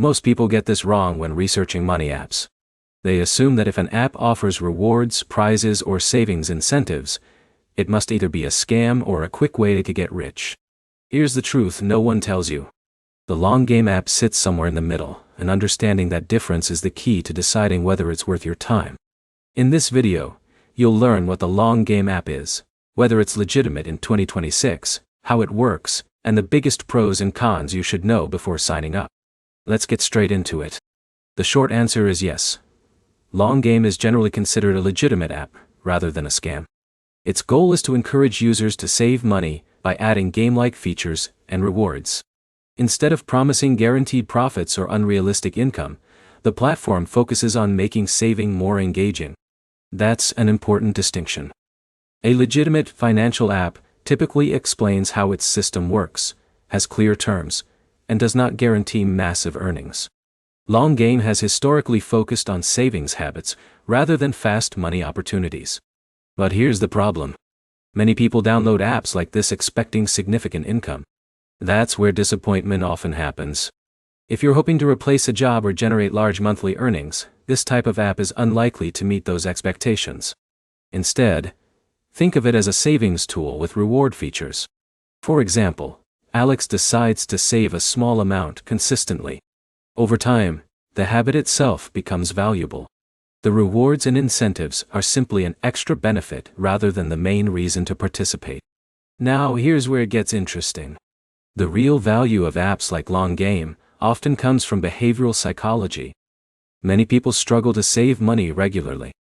Most people get this wrong when researching money apps. They assume that if an app offers rewards, prizes, or savings incentives, it must either be a scam or a quick way to get rich. Here's the truth no one tells you. The long game app sits somewhere in the middle, and understanding that difference is the key to deciding whether it's worth your time. In this video, you'll learn what the long game app is, whether it's legitimate in 2026, how it works, and the biggest pros and cons you should know before signing up. Let's get straight into it. The short answer is yes. Long Game is generally considered a legitimate app, rather than a scam. Its goal is to encourage users to save money by adding game-like features and rewards. Instead of promising guaranteed profits or unrealistic income, the platform focuses on making saving more engaging. That's an important distinction. A legitimate financial app typically explains how its system works, has clear terms, and does not guarantee massive earnings. Long Game has historically focused on savings habits rather than fast money opportunities. But here's the problem. Many people download apps like this expecting significant income. That's where disappointment often happens. If you're hoping to replace a job or generate large monthly earnings, this type of app is unlikely to meet those expectations. Instead, think of it as a savings tool with reward features. For example, Alex decides to save a small amount consistently. Over time, the habit itself becomes valuable. The rewards and incentives are simply an extra benefit rather than the main reason to participate. Now here's where it gets interesting. The real value of apps like Long Game often comes from behavioral psychology. Many people struggle to save money regularly.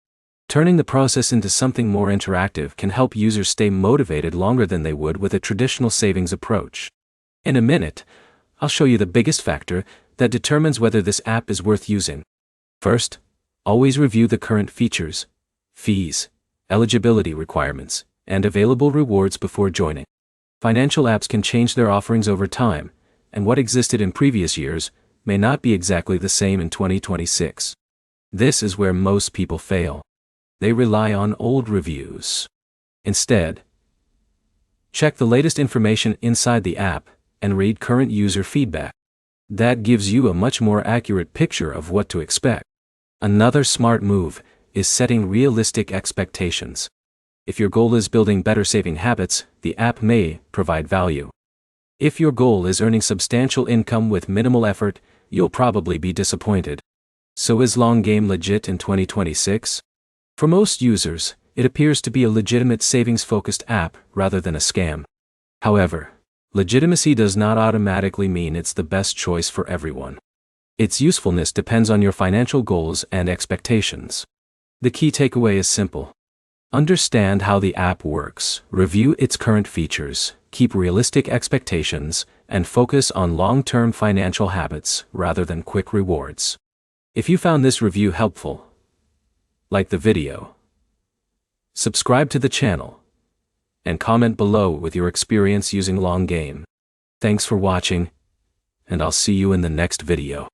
Turning the process into something more interactive can help users stay motivated longer than they would with a traditional savings approach. In a minute, I'll show you the biggest factor that determines whether this app is worth using. First, always review the current features, fees, eligibility requirements, and available rewards before joining. Financial apps can change their offerings over time, and what existed in previous years may not be exactly the same in 2026. This is where most people fail. They rely on old reviews. Instead, check the latest information inside the app and read current user feedback. That gives you a much more accurate picture of what to expect. Another smart move is setting realistic expectations. If your goal is building better saving habits, the app may provide value. If your goal is earning substantial income with minimal effort, you'll probably be disappointed. So is Long Game legit in 2026? For most users, it appears to be a legitimate savings-focused app rather than a scam. However, legitimacy does not automatically mean it's the best choice for everyone. Its usefulness depends on your financial goals and expectations. The key takeaway is simple. Understand how the app works, review its current features, keep realistic expectations, and focus on long-term financial habits rather than quick rewards. If you found this review helpful, like the video, subscribe to the channel, and comment below with your experience using Long Game. Thanks for watching, and I'll see you in the next video.